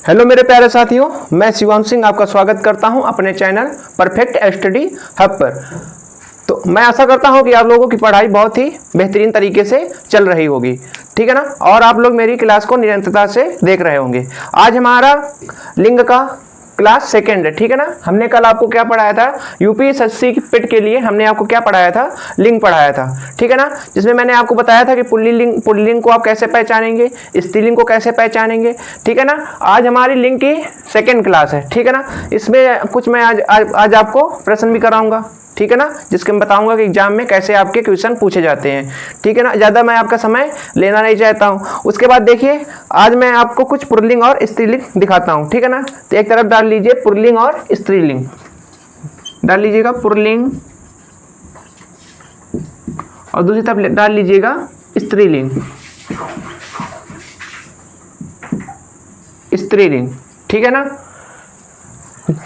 Hello मेरे प्यारे साथियों, मैं शिवांश सिंह आपका स्वागत करता हूं अपने चैनल परफेक्ट स्टडी हब पर। तो मैं आशा करता हूं कि आप लोगों की पढ़ाई बहुत ही बेहतरीन तरीके से चल रही होगी, ठीक है ना। और आप लोग मेरी क्लास को निरंतरता से देख रहे होंगे। आज हमारा लिंग का क्लास सेकेंड है, ठीक है ना। हमने कल आपको क्या पढ़ाया था, यूपीएससी पिट के लिए हमने आपको क्या पढ़ाया था, लिंग पढ़ाया था, ठीक है ना। जिसमें मैंने आपको बताया था कि पुल्लिंग को आप कैसे पहचानेंगे, स्त्रीलिंग को कैसे पहचानेंगे, ठीक है ना। आज हमारी लिंग की सेकेंड क्लास है, ठीक है ना। इसमें कुछ मैं आज आपको प्रश्न भी कराऊंगा, ठीक है ना, जिसके मैं बताऊंगा कि एग्जाम में कैसे आपके क्वेश्चन पूछे जाते हैं, ठीक है ना। ज़्यादा मैं आपका समय लेना नहीं चाहता हूं। उसके बाद देखिए, आज मैं आपको कुछ पुल्लिंग और स्त्रीलिंग दिखाता हूं, ठीक है ना। तो एक तरफ डाल लीजिए पुल्लिंग और स्त्रीलिंग, डाल लीजिएगा पुल्लिंग और दूसरी तरफ डाल लीजिएगा स्त्रीलिंग, स्त्रीलिंग, ठीक है ना।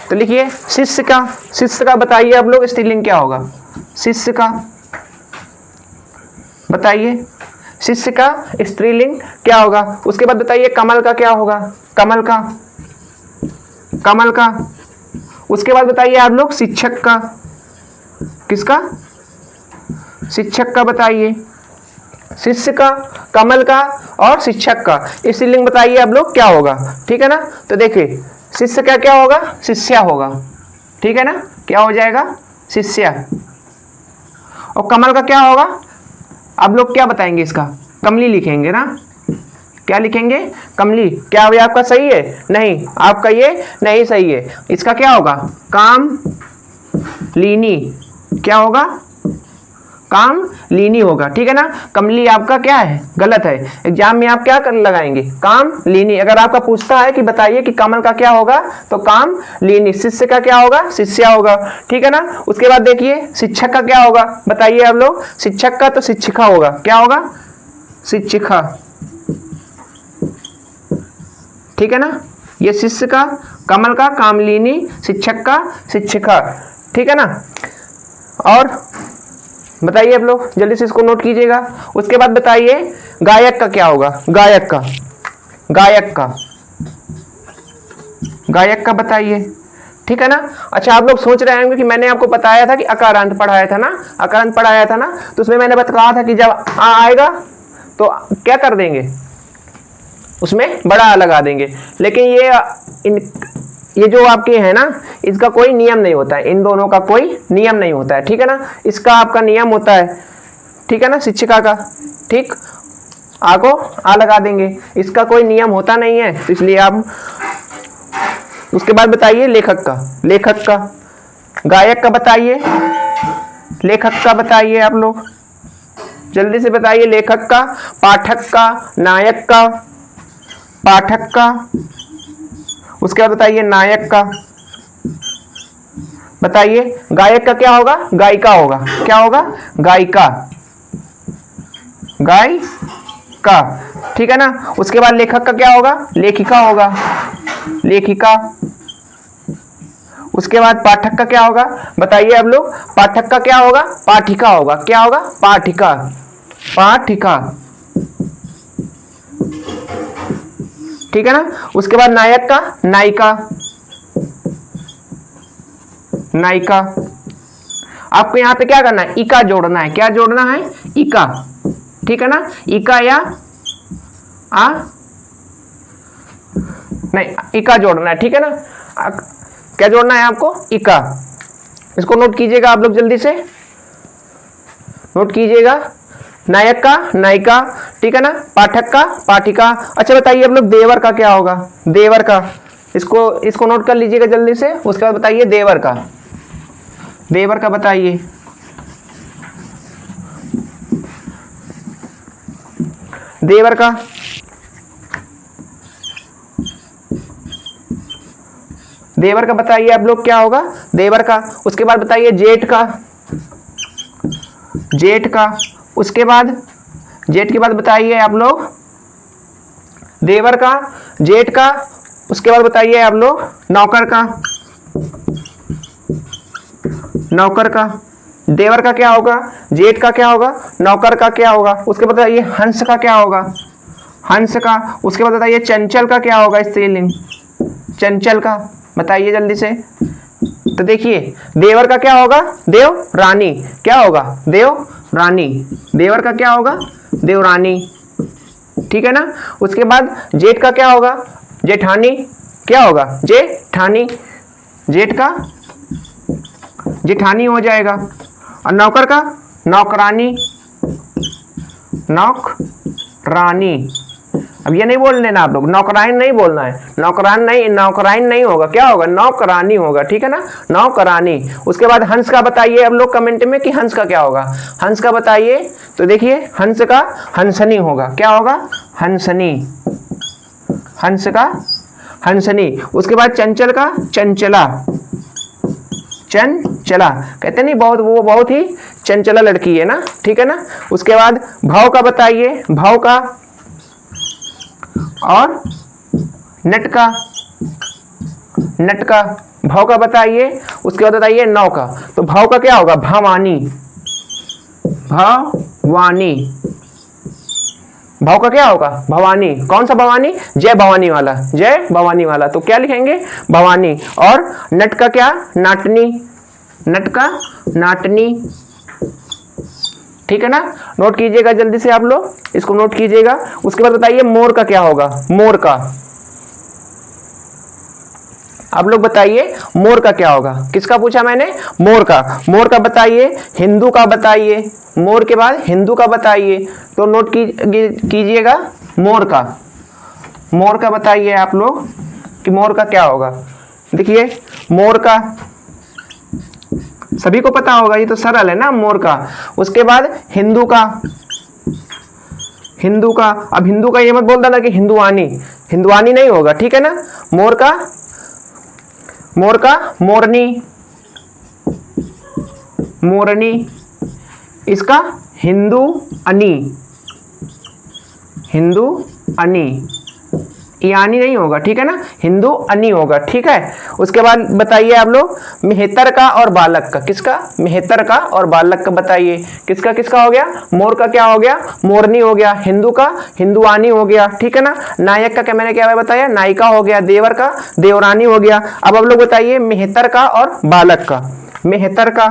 तो लिखिए शिष्य का बताइए आप लोग स्त्रीलिंग क्या होगा, शिष्य का बताइए, शिष्य का स्त्रीलिंग क्या होगा। उसके बाद बताइए कमल का क्या होगा, कमल का। उसके बाद बताइए आप लोग शिक्षक का, किसका, शिक्षक का बताइए, शिष्य का, कमल का और शिक्षक का स्त्रीलिंग बताइए आप लोग क्या होगा, ठीक है ना। तो देखिए शिष्य का क्या होगा, शिष्या होगा, ठीक है ना। क्या हो जाएगा, शिष्या। और कमल का क्या होगा, आप लोग क्या बताएंगे, इसका कमली लिखेंगे ना। क्या लिखेंगे, कमली। क्या हुआ आपका सही है, नहीं आपका ये नहीं सही है। इसका क्या होगा, कामलीनी। क्या होगा, कामलीनी होगा, ठीक है ना। कमली आपका क्या है, गलत है। एग्जाम में आप क्या कर लगाएंगे, कामलीनी। अगर आपका पूछता है कि बताइए कि कमल का क्या होगा, तो कामलीनी। शिष्य का क्या होगा, शिष्या होगा, ठीक है ना। उसके बाद देखिए शिक्षक का क्या होगा, बताइए आप लोग। शिक्षक का तो शिक्षिका होगा, क्या होगा, शिक्षिका, ठीक है ना। ये शिष्य का, कमल का कामलीनी, शिक्षक का शिक्षिका, ठीक है ना। और बताइए आप लोग जल्दी से इसको नोट कीजिएगा। उसके बाद बताइए गायक का क्या होगा, गायक का बताइए, ठीक है ना। अच्छा आप लोग सोच रहे होंगे कि मैंने आपको बताया था कि अकारांत पढ़ाया था ना, तो उसमें मैंने बताया था कि जब आ आएगा तो क्या कर देंगे, उसमें बड़ा आ लगा देंगे। लेकिन ये जो आपके है ना, इसका कोई नियम नहीं होता है, इन दोनों का कोई नियम नहीं होता है, ठीक है ना। इसका आपका नियम होता है, ठीक है ना, शिक्षिका का, ठीक, आ को आ लगा देंगे, इसका कोई नियम होता नहीं है, तो इसलिए आप। उसके बाद बताइए लेखक का, गायक का बताइए, लेखक का बताइए आप लोग जल्दी से बताइए। लेखक का, पाठक का, नायक का, पाठक का। उसके बाद बताइए नायक का बताइए। गायक का क्या होगा, गायिका होगा, क्या होगा, गायिका, ठीक है ना। उसके बाद लेखक का क्या होगा, लेखिका होगा, लेखिका। उसके बाद पाठक का क्या होगा, बताइए आप लोग। पाठक का क्या होगा, पाठिका होगा, क्या होगा, पाठिका, ठीक है ना। उसके बाद नायक का, नायिका। आपको यहां पे क्या करना है, इका जोड़ना है, क्या जोड़ना है, इका, ठीक है ना। इका या आ नहीं, इका जोड़ना है, ठीक है ना। क्या जोड़ना है आपको, इका। इसको नोट कीजिएगा आप लोग जल्दी से, नोट कीजिएगा। नायक का, नायिका, ठीक है ना। पाठक का, पाठिका। अच्छा बताइए आप लोग देवर का क्या होगा, देवर का। इसको नोट कर लीजिएगा जल्दी से। उसके बाद बताइए देवर का बताइए। देवर का बताइए आप लोग क्या होगा, देवर का। उसके बाद बताइए जेठ का। उसके बाद जेठ के बाद बताइए आप लोग देवर का, जेठ का। उसके बाद बताइए आप लोग नौकर का। देवर का क्या होगा, जेठ का क्या होगा, नौकर का क्या होगा। उसके बाद बताइए हंस का क्या होगा, हंस का। उसके बाद बताइए चंचल का क्या होगा, स्त्रीलिंग, चंचल का बताइए जल्दी से। तो देखिए देवर का क्या होगा, देव रानी, क्या होगा, देव रानी, देवर का क्या होगा, देवरानी, ठीक है ना। उसके बाद जेठ का क्या होगा, जेठानी, क्या होगा, जेठानी, जेठ का जेठानी हो जाएगा। और नौकर का नौकरानी, नौकरानी। अब ये नहीं बोल लेना आप लोग, नौकराइन नहीं बोलना है, नौकरान नहीं, नौकराइन नहीं होगा, क्या होगा, नौकरानी होगा, ठीक है ना, नौकरानी। उसके बाद हंस का बताइए अब लोग कमेंट में कि हंस का क्या होगा, हंस का बताइए। तो देखिए हंस का हंसनी होगा, क्या होगा, हंसनी, हंस का हंसनी। उसके बाद चंचल का चंचला, चंचला, कहते नहीं बहुत, वो बहुत ही चंचला लड़की है ना, ठीक है ना। उसके बाद भाव का बताइए, भाव का, और नट का, नट का, भाव का बताइए। उसके बाद बताइए नौ का। तो भाव का क्या होगा, भवानी, भवानी, भाव का क्या होगा, भवानी। कौन सा भवानी, जय भवानी वाला, जय भवानी वाला। तो क्या लिखेंगे, भवानी। और नट का क्या, नाटनी, नट का नाटनी, ठीक है ना। नोट कीजिएगा जल्दी से आप लोग, इसको नोट कीजिएगा। उसके बाद बताइए मोर का क्या होगा, मोर का, आप लोग बताइए मोर का क्या होगा। किसका पूछा मैंने, मोर का। मोर का बताइए, हिंदू का बताइए, मोर के बाद हिंदू का बताइए। तो नोट कीजिएगा मोर का, मोर का बताइए आप लोग कि मोर का क्या होगा। देखिए मोर का सभी को पता होगा, ये तो सरल है ना, मोर का। उसके बाद हिंदू का, हिंदू का। अब हिंदू का ये मत बोल देना कि हिंदुआनी, हिंदुआनी नहीं होगा, ठीक है ना। मोर का, मोर का मोरनी, मोरनी। इसका हिंदू अनी, हिंदू अनी, यानी नहीं होगा, ठीक है ना, हिंदू अनी होगा, ठीक है। उसके बाद बताइए आप लोग मेहतर का और बालक का। किसका, मेहतर का और बालक का बताइए। किसका किसका हो गया, मोर का क्या हो गया, मोरनी हो गया, हिंदू का हिंदुआनी हो गया, ठीक है ना। नायक का क्या मैंने क्या बताया, नायिका हो गया, देवर का देवरानी हो गया। अब आप लोग बताइए मेहतर का और बालक का, मेहतर का,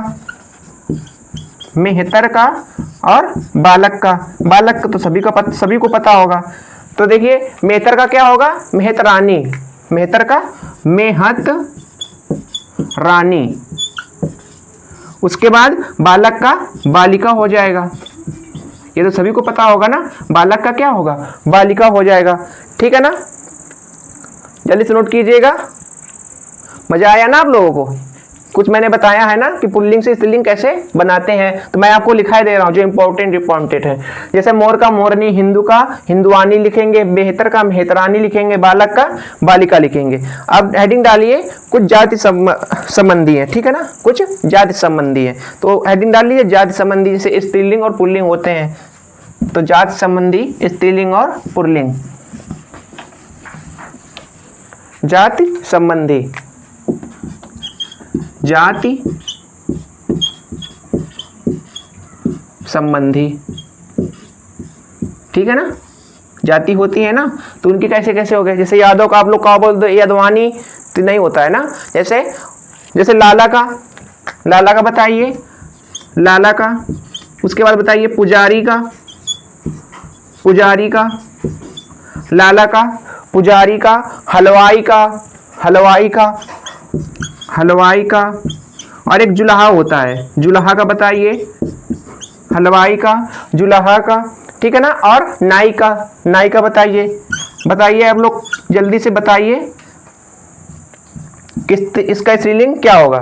मेहतर का और बालक का। बालक का तो सभी को पता होगा। तो देखिए मेहतर का क्या होगा, मेहत रानी, मेहतर का मेहत रानी। उसके बाद बालक का बालिका हो जाएगा, ये तो सभी को पता होगा ना, बालक का क्या होगा, बालिका हो जाएगा, ठीक है ना। जल्दी से नोट कीजिएगा। मजा आया ना आप लोगों को, कुछ मैंने बताया है ना कि पुल्लिंग से स्त्रीलिंग कैसे बनाते हैं। तो मैं आपको लिखाई दे रहा हूँ जो इंपॉर्टेंट है। जैसे मोर का मोरनी, हिंदू का हिंदुआनी लिखेंगे, बेहतर का मेहतरानी लिखेंगे, बालक का बालिका लिखेंगे। अब हेडिंग डालिए कुछ जाति संबंधी है, ठीक है ना, कुछ जाति संबंधी है। तो हेडिंग डाल लीजिए जाति संबंधी, जैसे स्त्रीलिंग और पुल्लिंग होते हैं। तो जाति संबंधी स्त्रीलिंग और पुल्लिंग, जाति संबंधी, जाति संबंधी, ठीक है ना। जाति होती है ना, तो उनके कैसे कैसे हो गए। जैसे यादव का आप लोग का बोल दो, यादवानी तो नहीं होता है ना। जैसे जैसे लाला का, लाला का बताइए, लाला का। उसके बाद बताइए पुजारी का, पुजारी का, लाला का, पुजारी का, हलवाई का, हलवाई का, हलवाई का। और एक जुलाहा होता है, जुलाहा का बताइए, हलवाई का, जुलाहा का, ठीक है ना। और नाई का, नाई का बताइए, बताइए आप लोग जल्दी से बताइए किस इसका स्त्रीलिंग क्या होगा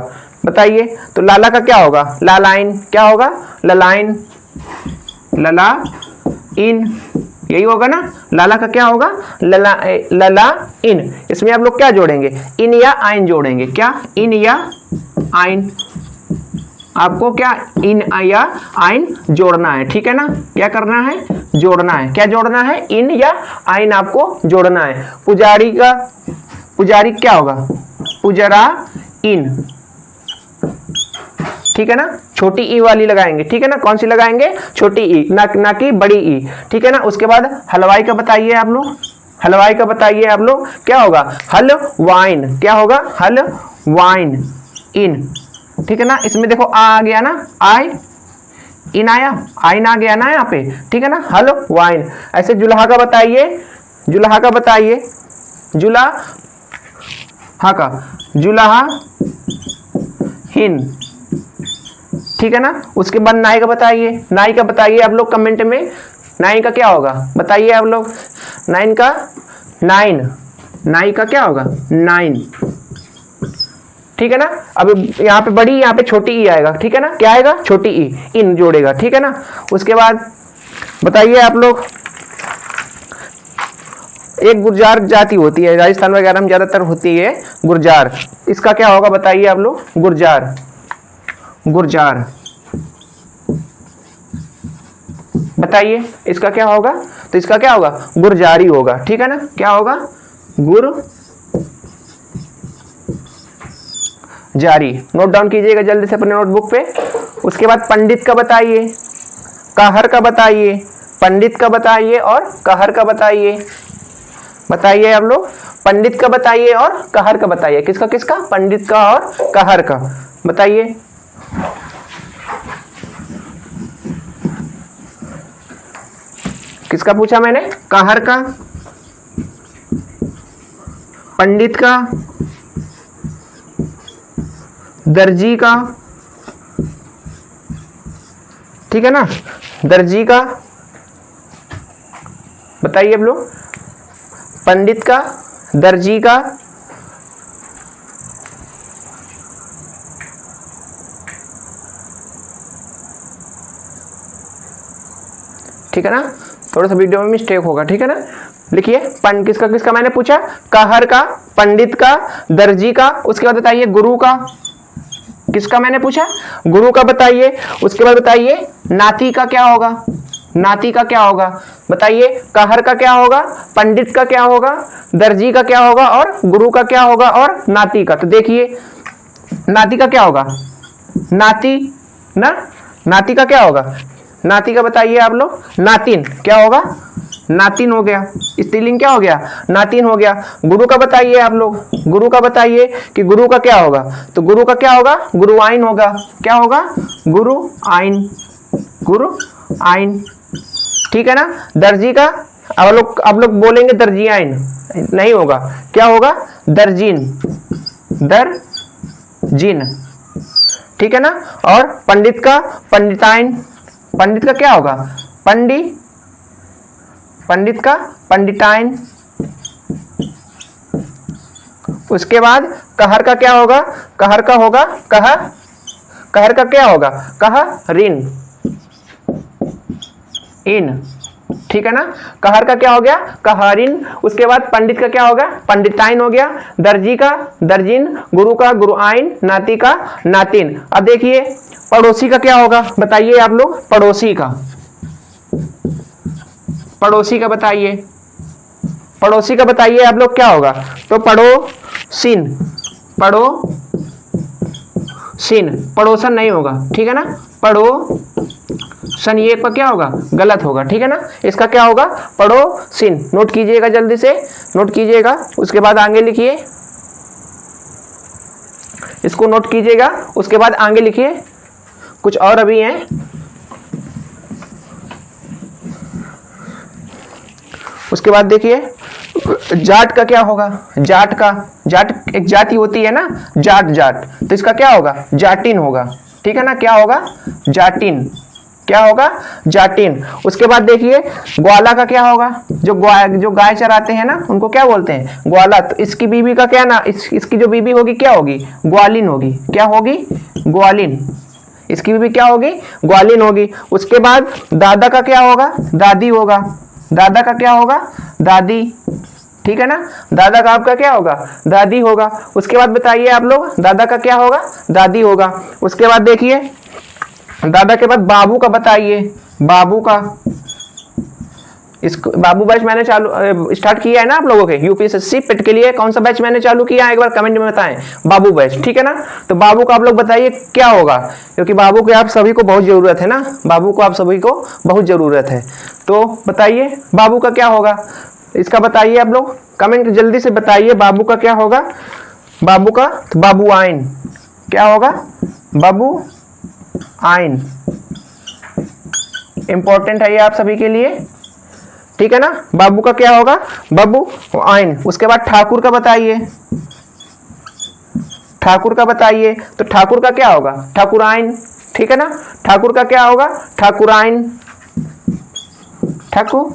बताइए। तो लाला का क्या होगा, लालाइन, क्या होगा, ललाइन, लला इन, यही होगा ना। लाला का क्या होगा, लला, लला इन। इसमें आप लोग क्या जोड़ेंगे, इन या आइन जोड़ेंगे, क्या, इन या आइन। आपको क्या इन या आइन जोड़ना है, ठीक है ना। क्या करना है, जोड़ना है। क्या जोड़ना है, इन या आइन आपको जोड़ना है। पुजारी का, पुजारी क्या होगा, पुजरा इन, ठीक है ना। छोटी ई वाली लगाएंगे, ठीक है ना। कौन सी लगाएंगे, छोटी ई, ना कि बड़ी ई, ठीक है ना। उसके बाद हलवाई का बताइए आप लोग, हलवाई का बताइए आप लोग, क्या होगा? हल वाइन। क्या होगा? हल वाइन इन। ठीक है ना, इसमें देखो आ गया ना, आई इन आया, आइन आ गया ना यहाँ पे, ठीक है ना, हल वाइन। ऐसे जुल्हा का बताइए, जुल्हा का बताइए, जुल्हा का, जुल्हा हिन। ठीक है ना, उसके बाद नाई का बताइए, नाई का बताइए आप लोग कमेंट में, नाई का क्या होगा बताइए आप लोग, नाइन का, नाइन, नाई का क्या होगा? नाइन। ठीक है ना, अब यहाँ पे बड़ी, यहाँ पे छोटी ई आएगा, ठीक है ना, क्या आएगा? छोटी ई, इन जोड़ेगा, ठीक है ना। उसके बाद बताइए आप लोग, एक गुर्जार जाति होती है राजस्थान वगैरह में ज्यादातर होती है गुर्जार, इसका क्या होगा बताइए आप लोग? गुर्जार, गुर्जार बताइए इसका क्या होगा? तो इसका क्या होगा? गुर्जारी होगा, ठीक है ना, क्या होगा? गुर जारी। नोट डाउन कीजिएगा जल्दी से अपने नोटबुक पे। उसके बाद पंडित का बताइए, कहर का बताइए, पंडित का बताइए और कहर का बताइए। बताइए आप लोग, पंडित का बताइए और कहर का बताइए। किसका किसका? पंडित का और कहर का बताइए। किसका पूछा मैंने? कहर का, पंडित का, दर्जी का, ठीक है ना, दर्जी का बताइए आप लोग, पंडित का, दर्जी का, ठीक है ना। थोड़ा सा वीडियो में मिस्टेक होगा, ठीक है ना। लिखिए, किसका किसका मैंने पूछा? कहर का, पंडित का, दर्जी का। उसके बाद बताइए गुरु का। किसका मैंने पूछा? गुरु का बताइए। उसके बाद बताइए नाती का क्या होगा? नाती का क्या होगा बताइए? कहर का क्या होगा? पंडित का क्या होगा? दर्जी का क्या होगा? और गुरु का क्या होगा? और नाती का। तो देखिए नाती का क्या होगा? नाती ना, नाती का क्या होगा? नाती का बताइए आप लोग। नातिन क्या होगा? नातिन हो गया। स्त्रीलिंग क्या हो गया? नातिन हो गया। गुरु का बताइए आप लोग, गुरु का बताइए कि गुरु का क्या होगा? तो गुरु का क्या होगा? गुरु आइन होगा। क्या होगा? गुरु आइन, गुरु आइन, ठीक है ना। दर्जी का अब लोग बोलेंगे दर्जी आइन, नहीं होगा। क्या होगा? दर्जीन, दर्जीन, ठीक है ना। और पंडित का पंडिताइन, पंडित का क्या होगा? पंडित का पंडिताइन। उसके बाद कहर का क्या होगा? कहर का होगा कहर का क्या होगा? कहरिन, इन, ठीक है ना। कहर का क्या हो गया? कहरिन। उसके बाद पंडित का क्या होगा? पंडिताइन हो गया। दर्जी का दर्जिन, गुरु का गुरुआइन, नाती का नातिन। अब देखिए पड़ोसी का क्या होगा बताइए आप लोग। पड़ोसी का, पड़ोसी का बताइए, पड़ोसी का बताइए आप लोग क्या होगा? तो पड़ोसिन, पड़ोसिन, पड़ोसन नहीं होगा, ठीक है ना। पड़ोसन ये का क्या होगा? गलत होगा, ठीक है ना। इसका क्या होगा? पड़ोसिन। नोट कीजिएगा जल्दी से, नोट कीजिएगा। उसके बाद आगे लिखिए, इसको नोट कीजिएगा। उसके बाद आगे लिखिए, कुछ और अभी हैं। उसके बाद देखिए जाट का क्या होगा? जाट का, जाट एक जाति होती है ना, जाट, जाट, तो इसका क्या होगा? जाटिन होगा, ठीक है ना। क्या होगा? जाटिन। क्या होगा? जाटिन। उसके बाद देखिए ग्वाला का क्या होगा? जो गाय चराते हैं ना, उनको क्या बोलते हैं? ग्वाला। तो इसकी बीबी का क्या ना, इसकी जो बीबी होगी क्या होगी? ग्वालिन होगी। क्या होगी? ग्वालिन। इसकी बीबी क्या होगी? ग्वालिन होगी। उसके बाद दादा का क्या होगा? दादी होगा। दादा का क्या होगा? दादी, ठीक है ना। दादा का आपका क्या होगा? दादी होगा। उसके बाद बताइए आप लोग, दादा का क्या होगा? दादी होगा। उसके बाद देखिए दादा के बाद बाबू का बताइए। बाबू का, इसको बाबू बैच मैंने चालू स्टार्ट किया है ना आप लोगों के यूपीएससी पेट के लिए। कौन सा बैच मैंने चालू किया है एक बार कमेंट में बताएं। बाबू बैच, ठीक है ना। तो बाबू का आप लोग बताइए क्या होगा, क्योंकि बाबू की आप सभी को बहुत जरूरत है ना, बाबू को आप सभी को बहुत जरूरत है। तो बताइए बाबू का क्या होगा? इसका बताइए आप लोग, कमेंट जल्दी से बताइए। बाबू का क्या होगा? बाबू का तो बाबू आइन। क्या होगा? बाबू आइन। इंपॉर्टेंट है ये आप सभी के लिए, ठीक है ना। बाबू का क्या होगा? बाबू आइन। उसके बाद ठाकुर का बताइए, ठाकुर का बताइए। तो ठाकुर का क्या होगा? ठाकुराइन, ठीक है ना। ठाकुर का क्या होगा? ठाकुराइन, ठाकुर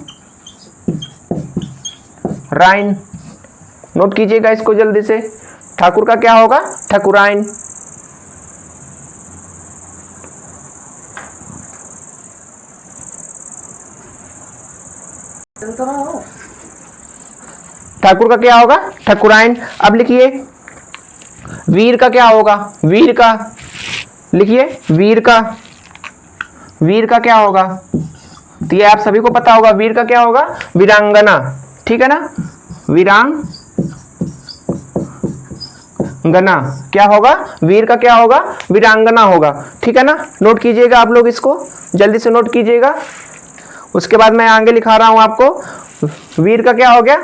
राइन। नोट कीजिएगा इसको जल्दी से। ठाकुर का क्या होगा? ठाकुराइन। ठाकुर का क्या होगा? ठाकुराइन। अब लिखिए वीर का क्या होगा? वीर का लिखिए, वीर का, वीर का क्या होगा? तो ये आप सभी को पता होगा, वीर का क्या होगा? वीरांगना, ठीक है ना। वीरांगना क्या होगा? वीर का क्या होगा? वीरांगना होगा, ठीक है ना। नोट कीजिएगा आप लोग, इसको जल्दी से नोट कीजिएगा। उसके बाद मैं आगे लिखा रहा हूं आपको। वीर का क्या हो गया?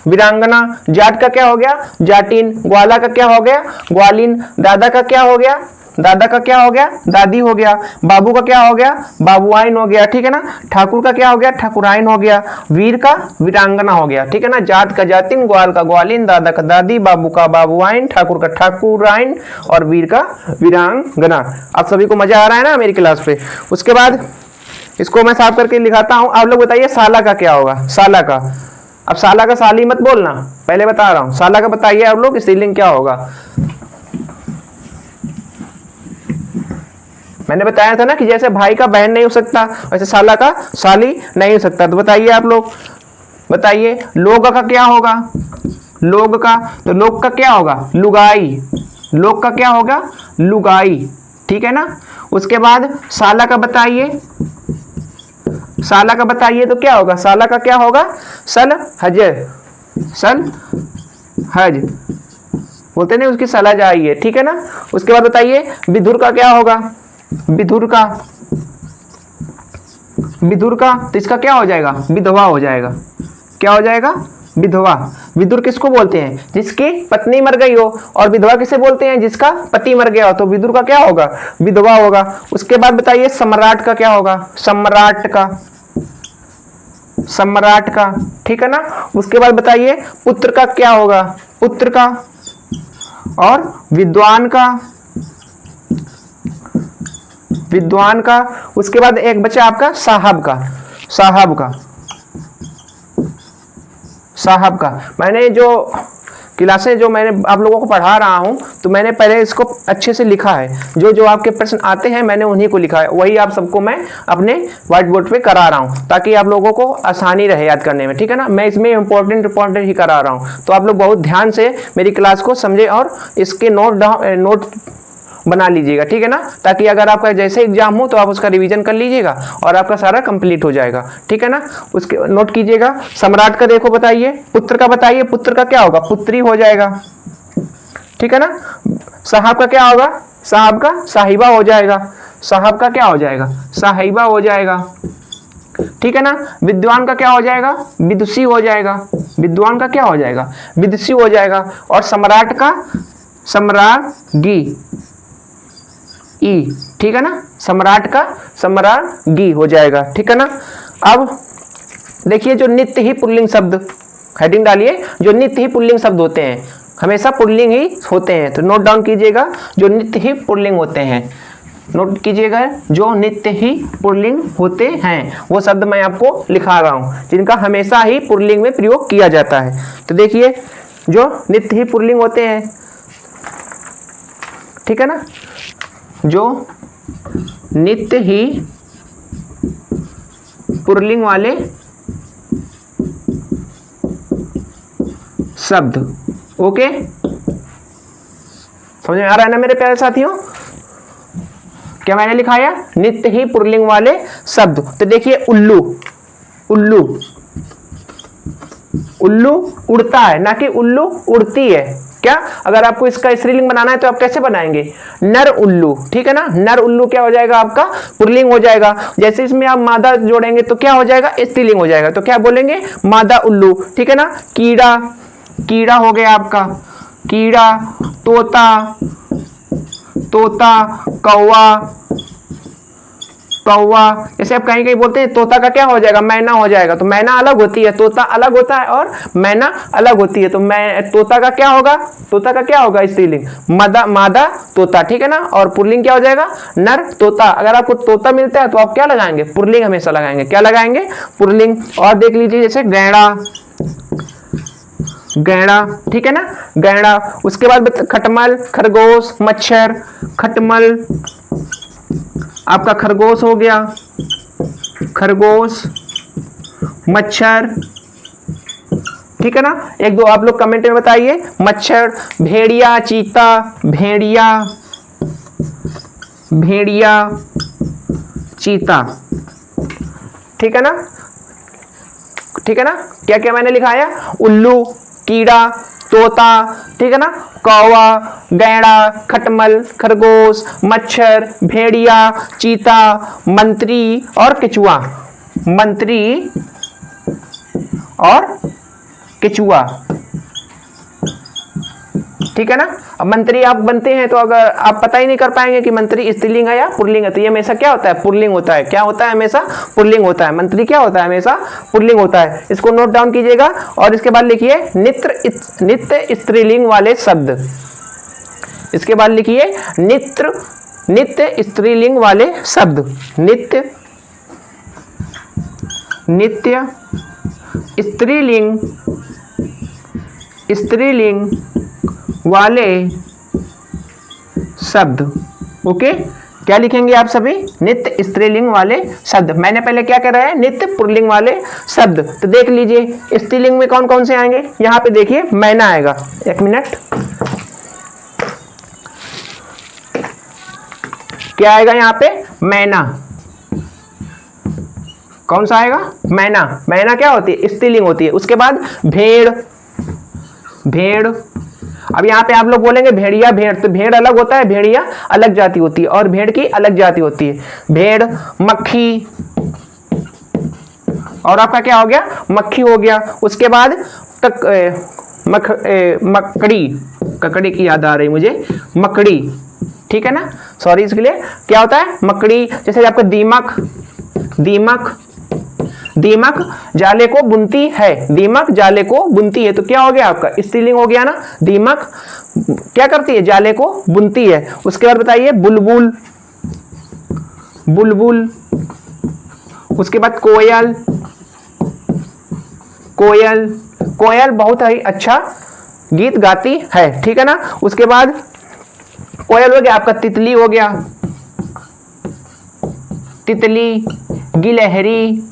वीरांगना। जाट का क्या हो गया? जाटिन। ग्वाला का क्या हो गया? ग्वालिन। दादा का क्या हो गया? दादा का क्या हो गया? दादी हो गया। बाबू का क्या हो गया? बाबुआइन हो गया, ठीक है ना। ठाकुर का क्या हो गया? ठाकुराइन हो गया। वीर का वीरांगना हो गया, ठीक है ना। जाट का जातिन, ग्वाल का ग्वालिन, दादा का दादी, बाबू का बाबुआइन, ठाकुर का ठाकुराइन और वीर का वीरांगना। आप सभी को मजा आ रहा है ना मेरी क्लास पे? उसके बाद इसको मैं साफ करके लिखाता हूं। आप लोग बताइए साला का क्या होगा? साला का। अब साला का साली मत बोलना, पहले बता रहा हूं। साला का बताइए आप लोग, स्त्रीलिंग क्या होगा? मैंने बताया था ना कि जैसे भाई का बहन नहीं हो सकता, वैसे साला का साली नहीं हो सकता। तो बताइए आप लोग, बताइए लोग का क्या होगा? लोग का तो लोग का क्या होगा? लुगाई। लोग का क्या होगा? लुगाई, ठीक है ना। उसके बाद साला का बताइए, साला का बताइए तो क्या होगा? साला का क्या होगा? सल हज। सल हज बोलते नहीं, उसकी सलाह जाइए, ठीक है ना। उसके बाद बताइए विधुर का क्या होगा? विधुर का, विधुर का तो इसका क्या हो जाएगा? विधवा हो जाएगा। क्या हो जाएगा? विधवा। विदुर किसको बोलते हैं? जिसकी पत्नी मर गई हो। और विधवा किसे बोलते हैं? जिसका पति मर गया हो। तो विदुर का क्या होगा? विधवा होगा। उसके बाद बताइए सम्राट का क्या होगा? सम्राट का, सम्राट का, ठीक है ना। उसके बाद बताइए पुत्र का क्या होगा? पुत्र का। और विद्वान का, विद्वान का। उसके बाद एक बचा आपका साहब का, साहब का, साहब का। मैंने जो क्लासें जो मैंने आप लोगों को पढ़ा रहा हूं, तो मैंने पहले इसको अच्छे से लिखा है। जो जो आपके प्रश्न आते हैं मैंने उन्हीं को लिखा है, वही आप सबको मैं अपने व्हाइट बोर्ड पे करा रहा हूं, ताकि आप लोगों को आसानी रहे याद करने में, ठीक है ना। मैं इसमें इंपॉर्टेंट ही करा रहा हूं, तो आप लोग बहुत ध्यान से मेरी क्लास को समझे और इसके नोट बना लीजिएगा, ठीक है ना। ताकि अगर आपका जैसे एग्जाम हो तो आप उसका रिवीजन कर लीजिएगा और आपका सारा कंप्लीट हो जाएगा, ठीक है ना। उसके नोट कीजिएगा। सम्राट का देखो बताइए, पुत्र का बताइए, पुत्र का क्या होगा? पुत्री हो जाएगा, ठीक है ना। साहब का क्या होगा? साहब का साहिबा हो जाएगा। साहब का क्या हो जाएगा? साहिबा हो जाएगा, ठीक है ना। विद्वान का क्या हो जाएगा? विदुषी हो जाएगा। विद्वान का क्या हो जाएगा? विदुषी हो जाएगा। और सम्राट का सम्राज्ञी, ई, ठीक है ना। सम्राट का सम्राज्ञी हो जाएगा, ठीक है ना। अब देखिए जो नित्य ही पुल्लिंग शब्द, हेडिंग डालिए, जो नित्य ही पुल्लिंग शब्द होते हैं, हमेशा पुल्लिंग ही होते हैं। तो नोट डाउन कीजिएगा, जो नित्य ही पुल्लिंग होते हैं, नोट कीजिएगा, जो नित्य ही पुल्लिंग होते हैं वो शब्द मैं आपको लिखा रहा हूं, जिनका हमेशा ही पुल्लिंग में प्रयोग किया जाता है। तो देखिए जो नित्य ही पुल्लिंग होते हैं, ठीक है ना, जो नित्य ही पुल्लिंग वाले शब्द, ओके, समझ में आ रहा है ना मेरे प्यारे साथियों? क्या मैंने लिखाया? नित्य ही पुल्लिंग वाले शब्द। तो देखिए उल्लू, उल्लू, उल्लू उड़ता है, ना कि उल्लू उड़ती है। क्या, अगर आपको इसका स्त्रीलिंग बनाना है तो आप कैसे बनाएंगे, नर उल्लू, ठीक है ना। नर उल्लू क्या हो जाएगा आपका, पुल्लिंग हो जाएगा। जैसे इसमें आप मादा जोड़ेंगे तो क्या हो जाएगा, स्त्रीलिंग हो जाएगा। तो क्या बोलेंगे, मादा उल्लू, ठीक है ना। कीड़ा, कीड़ा हो गया आपका, कीड़ा। तोता, तोता। कौवा, कौवा। जैसे आप कहीं कहीं बोलते हैं तोता का क्या हो जाएगा, मैना हो जाएगा। तो मैना अलग होती है, तोता अलग होता है और मैना अलग होती है। तो मैं तोता का क्या होगा, तोता का क्या होगा स्त्रीलिंग, मादा, मादा तोता, ठीक है ना। और पुल्लिंग क्या हो जाएगा, नर तोता। अगर आपको तोता मिलता है तो आप क्या लगाएंगे, पुल्लिंग हमेशा लगाएंगे। क्या लगाएंगे, पुल्लिंग। और देख लीजिए जैसे गैंडा, गैंडा, ठीक है ना, गैंडा। उसके बाद खटमल, खरगोश, मच्छर। खटमल आपका खरगोश हो गया, खरगोश, मच्छर, ठीक है ना। एक दो आप लोग कमेंट में बताइए, मच्छर। भेड़िया, चीता, भेड़िया, भेड़िया, चीता, ठीक है ना, ठीक है ना। क्या क्या मैंने लिखाया, उल्लू, कीड़ा, तोता, ठीक है ना, कौवा, गैंडा, खटमल, खरगोश, मच्छर, भेड़िया, चीता, मंत्री और केचुआ, मंत्री और केचुआ, ठीक है ना। अब मंत्री आप बनते हैं तो अगर आप पता ही नहीं कर पाएंगे कि मंत्री स्त्रीलिंग है या पुल्लिंग है, तो ये हमेशा क्या होता है, पुल्लिंग होता है। क्या होता है, हमेशा पुल्लिंग होता है। मंत्री क्या होता है, हमेशा पुल्लिंग होता है। इसको नोट डाउन कीजिएगा। और इसके बाद लिखिए नित्य स्त्रीलिंग वाले शब्द। इसके बाद लिखिए नित्य स्त्रीलिंग वाले शब्द। नित्य स्त्रीलिंग वाले शब्द। ओके, क्या लिखेंगे आप सभी, नित्य स्त्रीलिंग वाले शब्द। मैंने पहले क्या कह रहा है, नित्य पुल्लिंग वाले शब्द। तो देख लीजिए स्त्रीलिंग में कौन कौन से आएंगे। यहां पे देखिए मैना आएगा, एक मिनट, क्या आएगा यहां पे, मैना। कौन सा आएगा, मैना। मैना क्या होती है, स्त्रीलिंग होती है। उसके बाद भेड़, भेड़। अब यहाँ पे आप लोग बोलेंगे भेड़िया, भेड़, तो भेड़ अलग होता है, भेड़िया अलग जाति होती है और भेड़ की अलग जाति होती है। भेड़, मक्खी, और आपका क्या हो गया, मक्खी हो गया। उसके बाद मकड़ी, ककड़ी की याद आ रही मुझे, मकड़ी, ठीक है ना, सॉरी इसके लिए। क्या होता है, मकड़ी। जैसे आपका दीमक, दीमक, दीमक जाले को बुनती है, दीमक जाले को बुनती है। तो क्या हो गया आपका, स्त्रीलिंग हो गया ना। दीमक क्या करती है, जाले को बुनती है। उसके बाद बताइए बुलबुल, बुलबुल। उसके बाद कोयल, कोयल, कोयल बहुत ही अच्छा गीत गाती है, ठीक है ना। उसके बाद कोयल हो गया आपका, तितली हो गया, तितली। गिलहरी,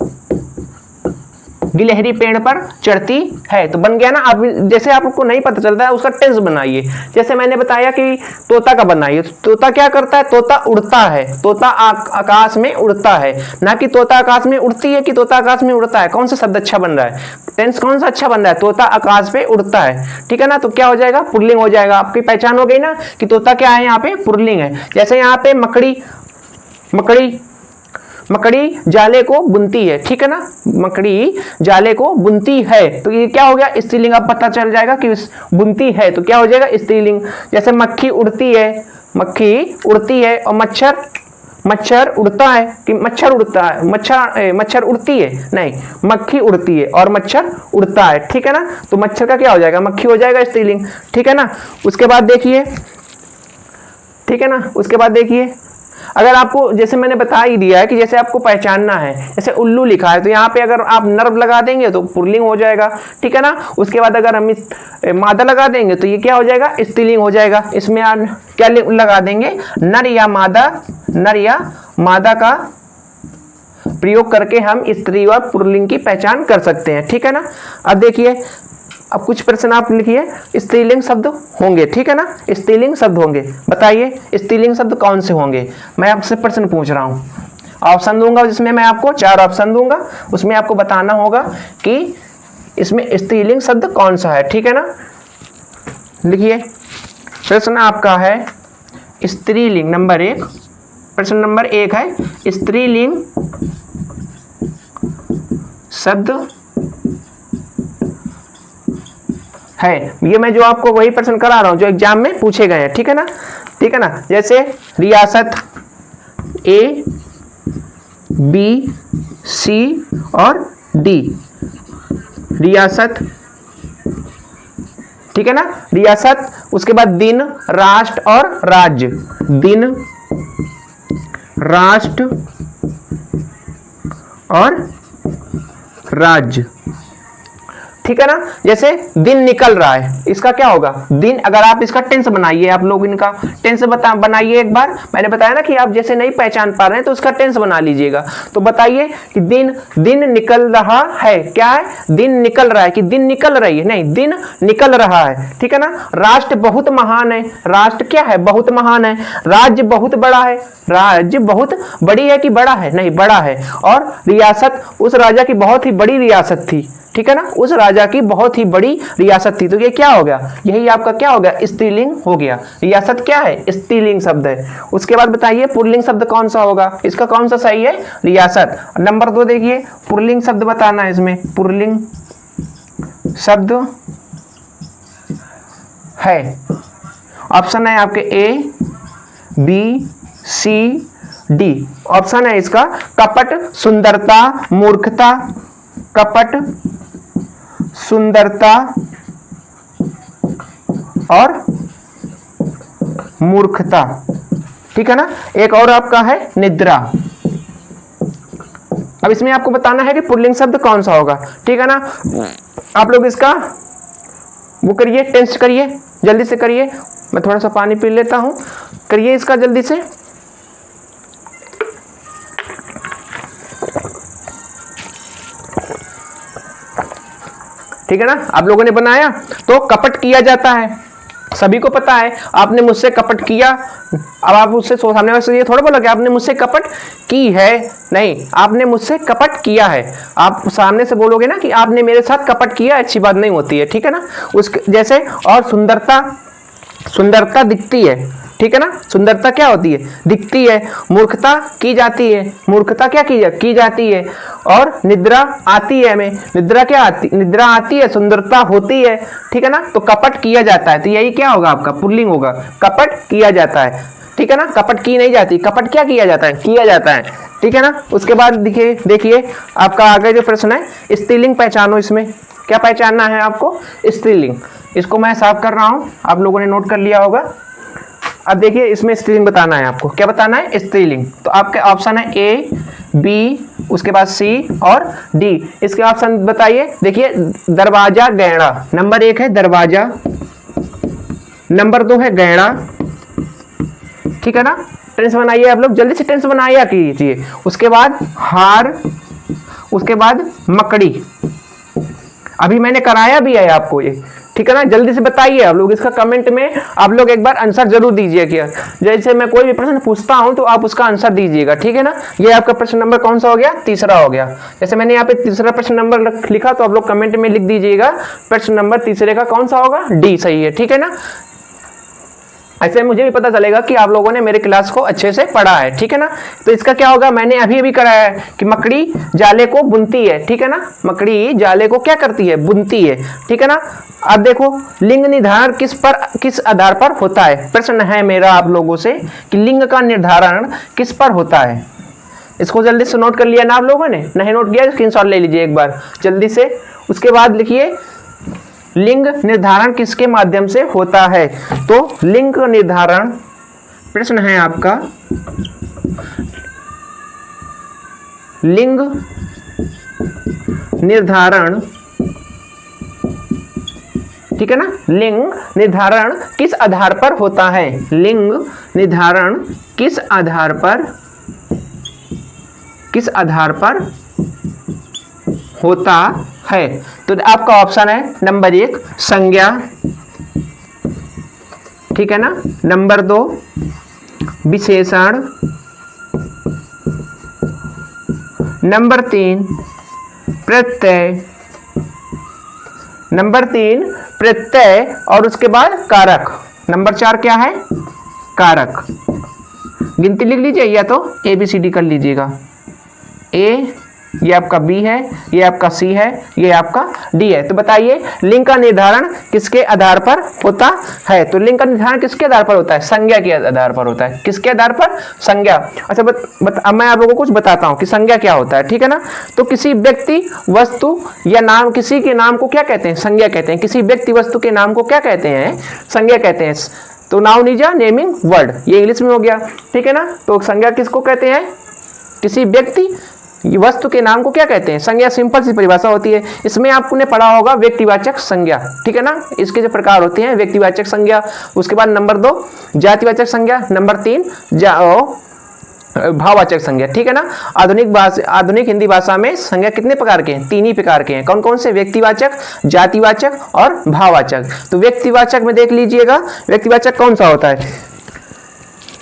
गिलहरी पेड़ पर चढ़ती है। तो बन गया ना। आप जैसे आपको नहीं पता चलता है उसका टेंस बनाइए। जैसे मैंने बताया कि तोता का बनाइए, तोता क्या करता है, तोता उड़ता है, तोता आकाश में उड़ता है, ना कि तोता आकाश में उड़ती है कि तोता आकाश में उड़ता है। कौन सा शब्द अच्छा बन रहा है, टेंस कौन सा अच्छा बन रहा है, तोता आकाश पे उड़ता है, ठीक है ना। तो क्या हो जाएगा, पुल्लिंग हो जाएगा। आपकी पहचान हो गई ना कि तोता क्या है, यहाँ पे पुल्लिंग है। जैसे यहाँ पे मकड़ी, मकड़ी, मकड़ी जाले को बुनती है, ठीक है ना, मकड़ी जाले को बुनती है। तो ये क्या हो गया, स्त्रीलिंग। अब पता चल जाएगा कि बुनती है तो क्या हो जाएगा, स्त्रीलिंग। जैसे मक्खी उड़ती है, मक्खी उड़ती है। और मच्छर, मच्छर उड़ता है कि मच्छर उड़ता है, मच्छर उड़ती है नहीं, मक्खी उड़ती है और मच्छर उड़ता है, ठीक है ना। तो मच्छर का क्या हो जाएगा, मक्खी हो जाएगा, स्त्रीलिंग, ठीक है ना। उसके बाद देखिए, ठीक है ना, उसके बाद देखिए अगर आपको, जैसे मैंने बता ही दिया है कि जैसे आपको पहचानना है, जैसे उल्लू लिखा है तो यहाँ पे अगर आप नर्व लगा देंगे तो पुल्लिंग हो जाएगा, ठीक है ना। उसके बाद अगर हम मादा लगा देंगे तो ये क्या हो जाएगा, स्त्रीलिंग हो जाएगा। इसमें क्या लगा देंगे, नर या मादा, नर या मादा का प्रयोग करके हम स्त्री और पुल्लिंग की पहचान कर सकते हैं, ठीक है ना। अब देखिए, अब कुछ प्रश्न आप लिखिए, स्त्रीलिंग शब्द होंगे, ठीक है ना, स्त्रीलिंग शब्द होंगे। बताइए स्त्रीलिंग शब्द कौन से होंगे, मैं आपसे प्रश्न पूछ रहा हूँ। ऑप्शन दूंगा जिसमें मैं आपको 4 ऑप्शन दूंगा, उसमें आपको बताना होगा कि इसमें स्त्रीलिंग शब्द कौन सा है, ठीक है ना। लिखिए प्रश्न आपका है स्त्रीलिंग नंबर 1। प्रश्न नंबर 1 है स्त्रीलिंग शब्द है। ये मैं जो आपको वही प्रश्न करा रहा हूं जो एग्जाम में पूछे गए हैं, ठीक है ना, ठीक है ना। जैसे रियासत ए, बी, सी और डी, रियासत, ठीक है ना, रियासत, उसके बाद दिन, राष्ट्र और राज्य, दिन, राष्ट्र और राज्य, ठीक है ना। जैसे दिन निकल रहा है, इसका क्या होगा दिन, अगर आप इसका टेंस बनाइए, आप लोग इनका टेंस बनाइए एक बार। मैंने बताया ना कि आप जैसे नहीं पहचान पा रहे हैं तो उसका टेंस बना लीजिएगा। तो बताइए कि दिन निकल रहा है, क्या है, दिन निकल रहा है कि दिन निकल रही है, नहीं, दिन निकल रहा है, ठीक है ना। राष्ट्र बहुत महान है, राष्ट्र क्या है, बहुत महान है। राज्य बहुत बड़ा है, राज्य बहुत बड़ी है कि बड़ा है, नहीं बड़ा है। और रियासत, उस राजा की बहुत ही बड़ी रियासत थी, ठीक है ना, उस राजा की बहुत ही बड़ी रियासत थी। तो ये क्या हो गया, यही आपका क्या हो गया, स्त्रीलिंग हो गया। रियासत क्या है, स्त्रीलिंग शब्द है। उसके बाद बताइए पुल्लिंग शब्द कौन सा होगा, इसका कौन सा सही है, रियासत। नंबर 2 देखिए पुल्लिंग शब्द बताना है इसमें, पुल्लिंग शब्द है। ऑप्शन है आपके ए, बी, सी, डी। ऑप्शन है इसका कपट, सुंदरता, मूर्खता, कपट, सुंदरता और मूर्खता, ठीक है ना। एक और आपका है निद्रा। अब इसमें आपको बताना है कि पुल्लिंग शब्द कौन सा होगा, ठीक है ना। आप लोग इसका वो करिए, टेंस करिए, जल्दी से करिए। मैं थोड़ा सा पानी पी लेता हूं, करिए इसका जल्दी से। ठीक है ना, आप लोगों ने बनाया। तो कपट किया जाता है, सभी को पता है। आपने मुझसे कपट किया, अब आप उससे सामने वाले से ये थोड़ा बोला कि आपने मुझसे कपट की है, नहीं, आपने मुझसे कपट किया है। आप सामने से बोलोगे ना कि आपने मेरे साथ कपट किया, अच्छी बात नहीं होती है, ठीक है ना। उस जैसे, और सुंदरता, सुंदरता दिखती है, ठीक है ना, सुंदरता क्या होती है, दिखती है। मूर्खता की जाती है, मूर्खता क्या की जाती है। और निद्रा आती है हमें, निद्रा क्या आती, निद्रा आती है, सुंदरता होती है, ठीक है ना। तो कपट किया जाता है, तो यही क्या होगा आपका पुल्लिंग होगा, कपट किया जाता है, ठीक है ना। कपट की नहीं जाती, कपट क्या किया जाता है, किया जाता है, ठीक है ना। उसके बाद देखिए आपका आगे जो प्रश्न है स्त्रीलिंग पहचानो। इसमें क्या पहचानना है आपको, स्त्रीलिंग। इसको मैं साफ कर रहा हूं, आप लोगों ने नोट कर लिया होगा। अब देखिए इसमें स्त्रीलिंग बताना है आपको, क्या बताना है, स्त्रीलिंग। तो आपके ऑप्शन है ए, बी, उसके बाद सी और डी। इसके ऑप्शन बताइए। देखिए दरवाजा गैड़ा, नंबर 1 है दरवाजा, नंबर 2 है गैड़ा, ठीक है ना। टेंस बनाइए आप लोग, जल्दी से टेंस बनाइए कीजिए। उसके बाद हार, उसके बाद मकड़ी। अभी मैंने कराया भी है आपको ये, ठीक है ना। जल्दी से बताइए आप लोग, इसका कमेंट में आप लोग एक बार आंसर जरूर दीजिएगा। जैसे मैं कोई भी प्रश्न पूछता हूं तो आप उसका आंसर दीजिएगा, ठीक है ना। ये आपका प्रश्न नंबर कौन सा हो गया, तीसरा हो गया। जैसे मैंने यहाँ पे तीसरा प्रश्न नंबर लिखा, तो आप लोग कमेंट में लिख दीजिएगा प्रश्न नंबर तीसरे का कौन सा होगा, डी सही है, ठीक है ना। ऐसे मुझे भी पता चलेगा कि आप लोगों ने मेरे क्लास को अच्छे से पढ़ा है, ठीक है ना। तो इसका क्या होगा, मैंने अभी कराया है कि मकड़ी जाले को बुनती है, ठीक है ना। मकड़ी जाले को क्या करती है, बुनती है, ठीक है ना। अब देखो लिंग निर्धारण किस आधार पर होता है। प्रश्न है मेरा आप लोगों से कि लिंग का निर्धारण किस पर होता है। इसको जल्दी से नोट कर लिया ना आप लोगों ने, नहीं नोट किया स्क्रीनशॉट ले लीजिए एक बार जल्दी से। उसके बाद लिखिए लिंग निर्धारण किसके माध्यम से होता है। तो लिंग निर्धारण, प्रश्न है आपका लिंग निर्धारण, ठीक है ना। लिंग निर्धारण किस आधार पर होता है, लिंग निर्धारण किस आधार पर होता है। तो आपका ऑप्शन है नंबर 1 संज्ञा, ठीक है ना। नंबर 2 विशेषण, नंबर 3 प्रत्यय, नंबर 3 प्रत्यय और उसके बाद कारक। नंबर 4 क्या है? कारक। गिनती लिख लीजिए या तो ABCD कर लीजिएगा। ए, ये आपका B है, ये आपका C है, ये आपका D है। तो बताइए लिंग का निर्धारण किसके आधार पर होता है? तो लिंग का निर्धारण किसके आधार पर होता है? संज्ञा के आधार पर होता है। किसके आधार पर? संज्ञा। अच्छा अब मैं आप लोगों को कुछ बताता हूं कि संज्ञा क्या होता है, ठीक है ना। तो किसी व्यक्ति, वस्तु या नाम, किसी के नाम को क्या कहते हैं? संज्ञा कहते हैं। किसी व्यक्ति, वस्तु के नाम को क्या कहते हैं? संज्ञा कहते हैं। तो noun is a naming word, ये इंग्लिश में हो गया, ठीक है ना। तो संज्ञा किसको कहते हैं? किसी व्यक्ति, वस्तु के नाम को क्या कहते हैं? संज्ञा। सिंपल सी परिभाषा होती है। इसमें आपने पढ़ा होगा व्यक्तिवाचक संज्ञा, ठीक है ना। इसके जो प्रकार होते हैं, व्यक्तिवाचक संज्ञा, उसके बाद नंबर 2 जातिवाचक संज्ञा, नंबर 3 भाववाचक संज्ञा, ठीक है ना। आधुनिक हिंदी भाषा में संज्ञा कितने प्रकार के हैं? 3 ही प्रकार के हैं। कौन कौन से? व्यक्तिवाचक, जातिवाचक और भाववाचक। तो व्यक्तिवाचक में देख लीजिएगा, व्यक्तिवाचक कौन सा होता है?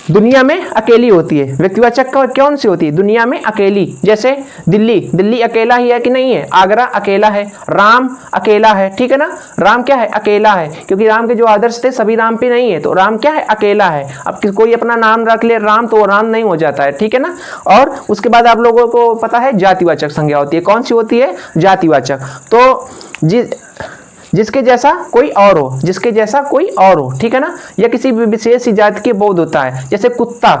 दुनिया में अकेली होती है। व्यक्तिवाचक कौन सी होती है? दुनिया में अकेली। जैसे दिल्ली, दिल्ली अकेला ही है कि नहीं है? आगरा अकेला है, राम अकेला है, ठीक है ना। राम क्या है? अकेला है, क्योंकि राम के जो आदर्श थे सभी राम पे नहीं है, तो राम क्या है? अकेला है। अब कोई अपना नाम रख ले राम, तो वो राम नहीं हो जाता है, ठीक है ना। और उसके बाद आप लोगों को पता है जातिवाचक संज्ञा होती है। कौन सी होती है? जातिवाचक। तो जिसके जैसा कोई और हो, जिसके जैसा कोई और हो, ठीक है ना। या किसी विशेष जाति के बोध होता है। जैसे कुत्ता,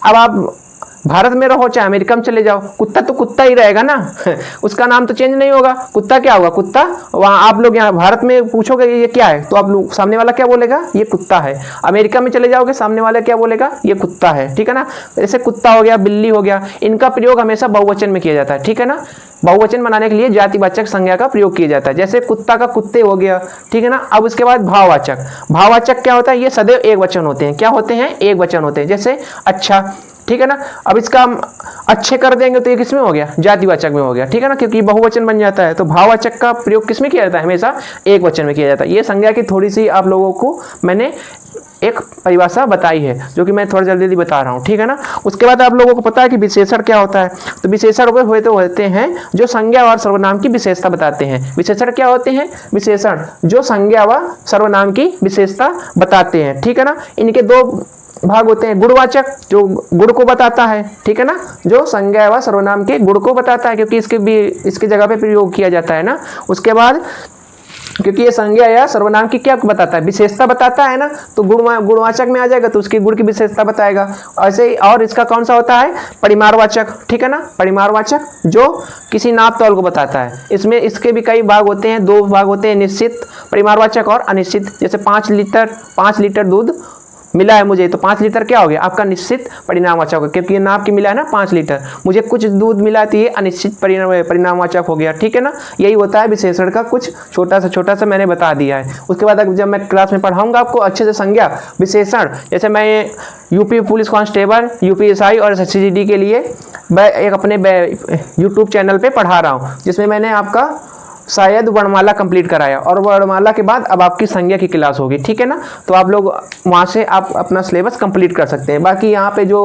अब आप भारत में रहो चाहे अमेरिका में चले जाओ, कुत्ता तो कुत्ता ही रहेगा ना उसका नाम तो चेंज नहीं होगा। कुत्ता क्या होगा? कुत्ता। वहाँ आप लोग यहाँ भारत में पूछोगे ये क्या है, तो आप लोग सामने वाला क्या बोलेगा? ये कुत्ता है। अमेरिका में चले जाओगे, सामने वाला क्या बोलेगा? ये कुत्ता है, ठीक है ना। जैसे कुत्ता हो गया, बिल्ली हो गया, इनका प्रयोग हमेशा बहुवचन में किया जाता है, ठीक है ना। बहुवचन बनाने के लिए जातिवाचक संज्ञा का प्रयोग किया जाता है। जैसे कुत्ता का कुत्ते हो गया, ठीक है ना। अब उसके बाद भाववाचक। भाववाचक क्या होता है? ये सदैव एक वचन होते हैं। क्या होते हैं? एक वचन होते हैं। जैसे अच्छा, ठीक है ना। अब इसका हम अच्छे कर देंगे तो ये किसमें हो गया? जातिवाचक में हो गया, ठीक है ना, क्योंकि बहुवचन बन जाता है। तो भाववाचक का प्रयोग किसमें किया जाता है? हमेशा एक वचन में किया जाता है। ये संज्ञा की थोड़ी सी आप लोगों को मैंने एक परिभाषा बताई है, जो कि मैं थोड़ा जल्दी बता रहा हूँ, ठीक है ना। उसके बाद आप लोगों को पता है कि विशेषण क्या होता है। तो विशेषण होते हैं जो संज्ञा और सर्वनाम की विशेषता बताते हैं। विशेषण क्या होते हैं? विशेषण जो संज्ञा व सर्वनाम की विशेषता बताते हैं, ठीक है ना। इनके 2 भाग होते हैं। गुणवाचक, जो गुण को बताता है, ठीक है ना, जो संज्ञा व सर्वनाम के गुण को बताता है, क्योंकि इसके जगह पे प्रयोग किया जाता है ना। उसके बाद क्योंकि ये संज्ञा या सर्वनाम की क्या बताता है? विशेषता बताता है ना, तो गुणवाचक में आ जाएगा तो उसकी गुण की विशेषता बताएगा। ऐसे ही और इसका कौन सा होता है? परिमाणवाचक, ठीक है ना। परिमाणवाचक जो किसी नाप तौल को बताता है। इसमें इसके भी कई भाग होते हैं, 2 भाग होते हैं, निश्चित परिमाणवाचक और अनिश्चित। जैसे 5 लीटर दूध मिला है मुझे, तो 5 लीटर क्या हो गया? आपका निश्चित परिणामवाचक होगा, क्योंकि ये नाप की मिला है ना 5 लीटर। मुझे कुछ दूध मिला तो ये अनिश्चित परिणामवाचक हो गया, ठीक है ना। यही होता है विशेषण का, कुछ छोटा सा मैंने बता दिया है। उसके बाद जब मैं क्लास में पढ़ाऊंगा आपको अच्छे से संज्ञा, विशेषण, जैसे मैं यूपी पुलिस कांस्टेबल, UPSI और SSCGD के लिए मैं एक अपने यूट्यूब चैनल पर पढ़ा रहा हूँ, जिसमें मैंने आपका शायद वर्णमाला कंप्लीट कराया, और वर्णमाला के बाद अब आपकी संज्ञा की क्लास होगी, ठीक है ना। तो आप लोग वहाँ से आप अपना सिलेबस कंप्लीट कर सकते हैं। बाकी यहाँ पे जो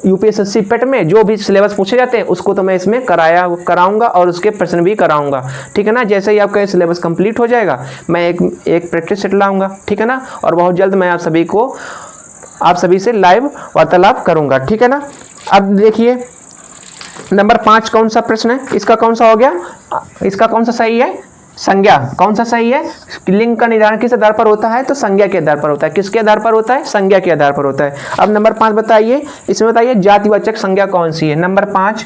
UPSSC पेट में जो भी सिलेबस पूछे जाते हैं उसको तो मैं इसमें कराऊंगा और उसके प्रश्न भी कराऊंगा, ठीक है ना। जैसे ही आपका सिलेबस कंप्लीट हो जाएगा मैं एक प्रैक्टिस सेट लाऊंगा, ठीक है ना। और बहुत जल्द मैं आप सभी से लाइव वार्तालाप करूँगा, ठीक है ना। अब देखिए नंबर 5 कौन सा प्रश्न है? इसका कौन सा हो गया? इसका कौन सा सही है? संज्ञा। कौन सा सही है? लिंग का निर्धारण किस आधार पर होता है? तो संज्ञा के आधार पर होता है। किसके आधार पर होता है? संज्ञा के आधार पर होता है। अब नंबर 5 बताइए, इसमें बताइए जातिवाचक संज्ञा कौन सी है? नंबर 5,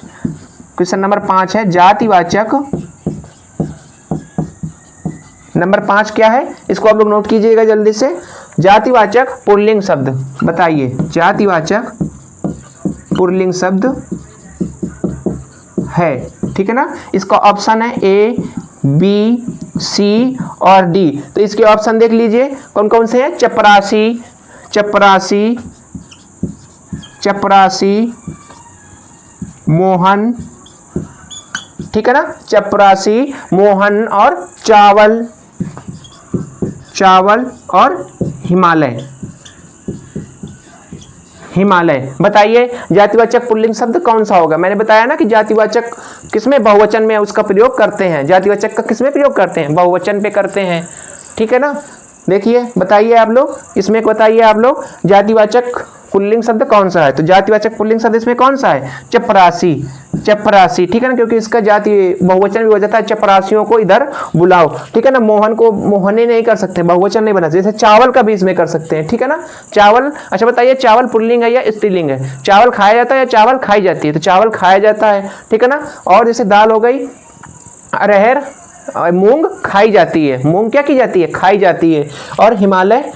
क्वेश्चन नंबर 5 है जातिवाचक। नंबर 5 क्या है? इसको आप लोग नोट कीजिएगा जल्दी से। जातिवाचक पुल्लिंग शब्द बताइए। जातिवाचक पुल्लिंग शब्द है, ठीक है ना। इसका ऑप्शन है A, B, C और D। तो इसके ऑप्शन देख लीजिए कौन कौन से हैं? चपरासी, चपरासी, चपरासी, मोहन, ठीक है ना। चपरासी, मोहन और चावल, चावल और हिमालय, हिमालय। बताइए जातिवाचक पुल्लिंग शब्द कौन सा होगा? मैंने बताया ना कि जातिवाचक किसमें? बहुवचन में उसका प्रयोग करते हैं। जातिवाचक का किसमें प्रयोग करते हैं? बहुवचन पे करते हैं, ठीक है ना। देखिए बताइए आप लोग, इसमें बताइए आप लोग जातिवाचक पुल्लिंग शब्द कौन सा है। तो जातिवाचक पुल्लिंग शब्द इसमें कौन सा है, चपरासी, चपरासी, ठीक है ना, क्योंकि इसका जाति बहुवचन भी हो जाता है, चपरासियों को इधर बुलाओ, ठीक है ना। मोहन को मोहने नहीं कर सकते, बहुवचन नहीं बना सकते। जैसे चावल का भी इसमें कर सकते हैं, ठीक है ना, चावल। अच्छा बताइए चावल पुल्लिंग है या स्त्रीलिंग है, चावल खाया जाता है या चावल खाई जाती है, तो चावल खाया जाता है, ठीक है ना। और जैसे दाल हो गई, अरहर, मूंग खाई जाती है, मूंग क्या की जाती है, खाई जाती है। और हिमालय,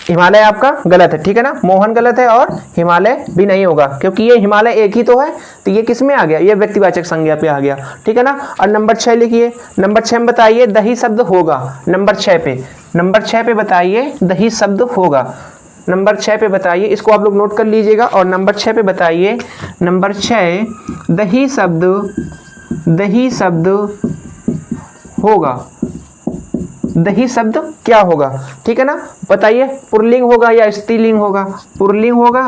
हिमालय आपका गलत है, ठीक है ना, मोहन गलत है और हिमालय भी नहीं होगा, क्योंकि ये हिमालय एक ही तो है, तो ये किस में आ गया, ये व्यक्तिवाचक संज्ञा पे आ गया, ठीक है ना। और नंबर 6 लिखिए, नंबर 6 में बताइए दही शब्द होगा, नंबर 6 पे, नंबर 6 पे बताइए दही शब्द होगा, नंबर 6 पे बताइए, इसको आप लोग नोट कर लीजिएगा। और नंबर 6 पे बताइए, नंबर 6 दही शब्द, दही शब्द होगा, दही शब्द क्या होगा, ठीक है ना। बताइए पुल्लिंग होगा या स्त्रीलिंग होगा, पुल्लिंग होगा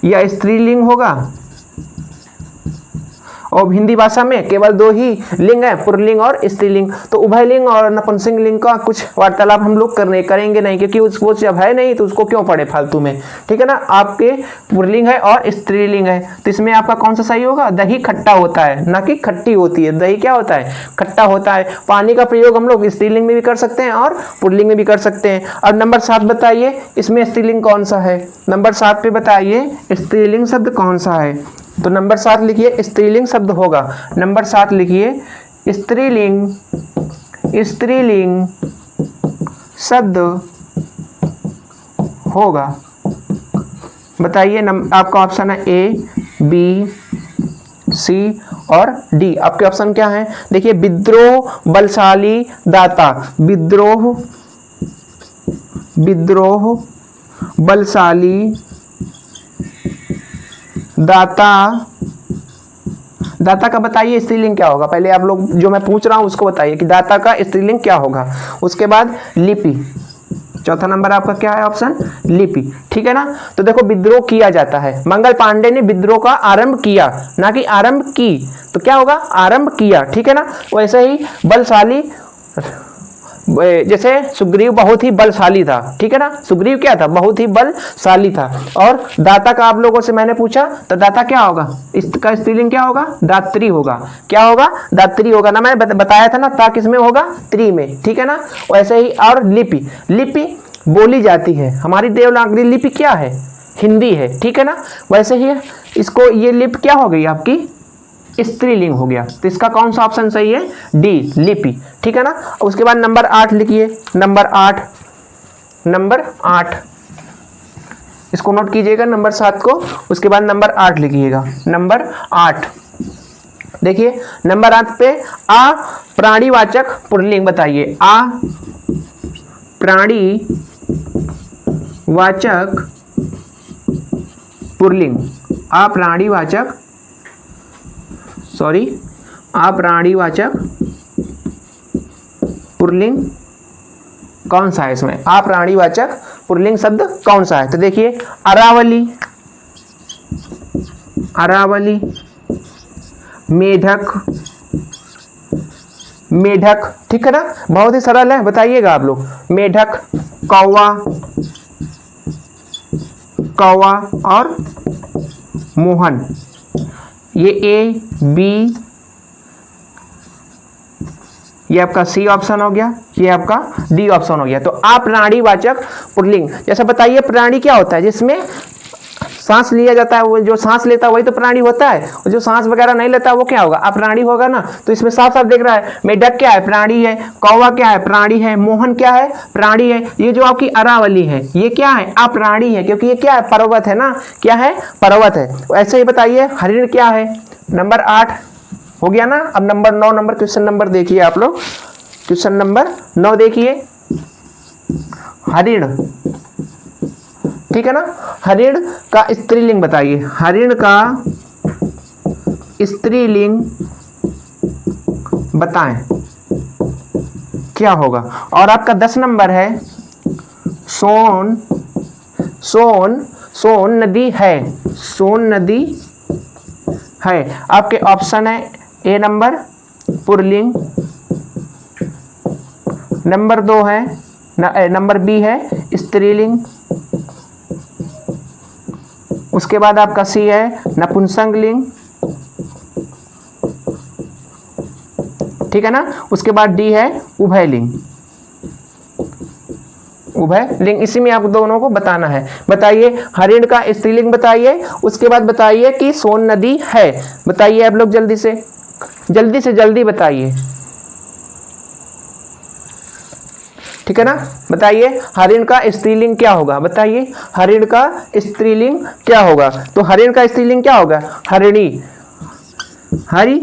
या स्त्रीलिंग होगा। और हिंदी भाषा में केवल 2 ही लिंग है, पुल्लिंग और स्त्रीलिंग। तो उभयलिंग और नपुंसक लिंग का कुछ वार्तालाप हम लोग करेंगे नहीं, क्योंकि उसको जब है नहीं तो उसको क्यों पढ़े फालतू में, ठीक है ना। आपके पुल्लिंग है और स्त्रीलिंग है, तो इसमें आपका कौन सा सही होगा, दही खट्टा होता है ना कि खट्टी होती है, दही क्या होता है, खट्टा होता है। पानी का प्रयोग हम लोग स्त्रीलिंग में भी कर सकते हैं और पुल्लिंग में भी कर सकते हैं। और नंबर 7 बताइए इसमें स्त्रीलिंग कौन सा है, नंबर 7 पे बताइए स्त्रीलिंग शब्द कौन सा है। तो नंबर 7 लिखिए स्त्रीलिंग शब्द होगा, नंबर 7 लिखिए स्त्रीलिंग, स्त्रीलिंग शब्द होगा। बताइए आपका ऑप्शन है ए, बी, सी और डी। आपके ऑप्शन क्या है, देखिए विद्रोह, बलशाली, दाता, विद्रोह, विद्रोह, बलशाली, दाता। दाता का बताइए स्त्रीलिंग क्या होगा, पहले आप लोग जो मैं पूछ रहा हूं उसको बताइए कि दाता का स्त्रीलिंग क्या होगा। उसके बाद लिपि, चौथा नंबर आपका क्या है ऑप्शन, लिपि, ठीक है ना। तो देखो विद्रोह किया जाता है, मंगल पांडे ने विद्रोह का आरंभ किया, ना कि आरंभ की, तो क्या होगा, आरंभ किया, ठीक है ना। वैसे ही बलशाली, जैसे सुग्रीव बहुत ही बलशाली था, ठीक है ना, सुग्रीव क्या था, बहुत ही बलशाली था। और दाता का आप लोगों से मैंने पूछा, तो दाता क्या होगा, इसका स्त्रीलिंग क्या होगा, दात्री होगा, क्या होगा, दात्री होगा ना, मैंने बताया था ना, ता किसमें होगा, त्री में, ठीक है ना। वैसे ही और लिपि, लिपि बोली जाती है, हमारी देवनागरी लिपि क्या है, हिंदी है, ठीक है ना। वैसे ही इसको ये लिपि क्या हो गई आपकी, स्त्रीलिंग हो गया, तो इसका कौन सा ऑप्शन सही है, डी, लिपि, ठीक है ना। उसके बाद नंबर 8 लिखिए, नंबर 8, नंबर 8 इसको नोट कीजिएगा, नंबर 7 को, उसके बाद नंबर 8 लिखिएगा, नंबर 8। देखिए नंबर 8 पे आ प्राणीवाचक पुल्लिंग बताइए, आ प्राणीवाचक पुल्लिंग, आ प्राणीवाचक, सॉरी, अप्राणीवाचक पुल्लिंग कौन सा है इसमें, अप्राणीवाचक पुल्लिंग शब्द कौन सा है। तो देखिए अरावली, अरावली, मेढक, मेढक, ठीक है ना, बहुत ही सरल है, बताइएगा आप लोग, मेढक, कौवा, कौवा और मोहन। ये ए, बी, ये आपका सी ऑप्शन हो गया, ये आपका डी ऑप्शन हो गया। तो अप्राणीवाचक पुल्लिंग, जैसे बताइए प्राणी क्या होता है, जिसमें सांस लिया जाता है, वो जो सांस लेता है वही तो प्राणी होता है, और जो सांस वगैरह नहीं लेता वो क्या होगा, अप्राणी होगा ना। तो इसमें साफ साफ दिख रहा है, मेढक क्या है, प्राणी है, कौवा क्या है, प्राणी है, मोहन क्या है, प्राणी है। ये जो आपकी अरावली है ये क्या है, अप्राणी है, क्योंकि ये क्या है, पर्वत है ना, क्या है, पर्वत है। ऐसे ही बताइए हरिण क्या है, नंबर 8 हो गया ना। अब नंबर 9 नंबर क्वेश्चन नंबर देखिए आप लोग, क्वेश्चन नंबर 9 देखिए, हरिण, ठीक है ना, हरिण का स्त्रीलिंग बताइए, हरिण का स्त्रीलिंग बताएं क्या होगा। और आपका 10 नंबर है सोन, सोन, सोन नदी है, सोन नदी है। आपके ऑप्शन है ए नंबर पुल्लिंग, नंबर 2 है नंबर बी है स्त्रीलिंग। उसके बाद आपका सी है नपुंसकलिंग, ठीक है ना। उसके बाद डी है उभयलिंग। उभयलिंग इसी में आप दोनों को बताना है। बताइए हरिण का स्त्रीलिंग बताइए, उसके बाद बताइए कि सोन नदी है। बताइए आप लोग जल्दी से जल्दी बताइए, ठीक है ना। बताइए हरिण का स्त्रीलिंग क्या होगा, बताइए हरिण का स्त्रीलिंग क्या होगा। तो हरिण का स्त्रीलिंग क्या होगा, हरिणी, हरि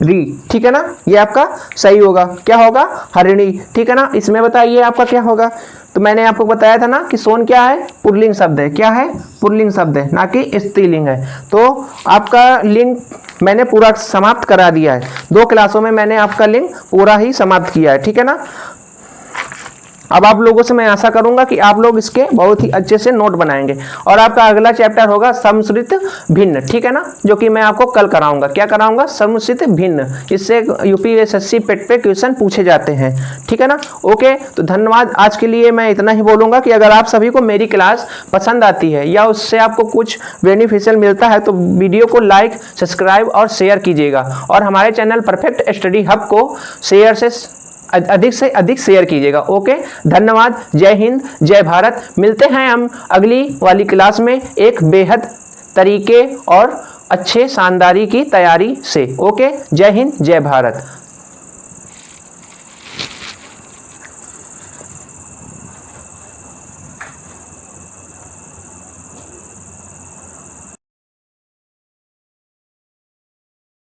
री, ठीक है ना। ये आपका सही होगा, क्या होगा, हरिणी, ठीक है ना। इसमें बताइए आपका क्या होगा। तो मैंने आपको बताया था ना कि सोन क्या है, पुल्लिंग शब्द है। क्या है, पुल्लिंग शब्द है, ना कि स्त्रीलिंग है। तो आपका लिंग मैंने पूरा समाप्त करा दिया है। 2 क्लासों में मैंने आपका लिंग पूरा ही समाप्त किया है, ठीक है ना। अब आप लोगों से मैं आशा करूंगा कि आप लोग इसके बहुत ही अच्छे से नोट बनाएंगे। और आपका अगला चैप्टर होगा सम्मिश्रित भिन्न, ठीक है ना, जो कि मैं आपको कल कराऊंगा। क्या कराऊंगा, सम्मिश्रित भिन्न। इससे यूपीएसएससी पेट पे क्वेश्चन पूछे जाते हैं, ठीक है ना। ओके, तो धन्यवाद। आज के लिए मैं इतना ही बोलूंगा कि अगर आप सभी को मेरी क्लास पसंद आती है या उससे आपको कुछ बेनिफिशियल मिलता है तो वीडियो को लाइक, सब्सक्राइब और शेयर कीजिएगा। और हमारे चैनल परफेक्ट स्टडी हब को अधिक से अधिक शेयर कीजिएगा। ओके, धन्यवाद। जय हिंद, जय भारत। मिलते हैं हम अगली वाली क्लास में एक बेहद तरीके और अच्छे शानदारी की तैयारी से। ओके, जय हिंद, जय भारत।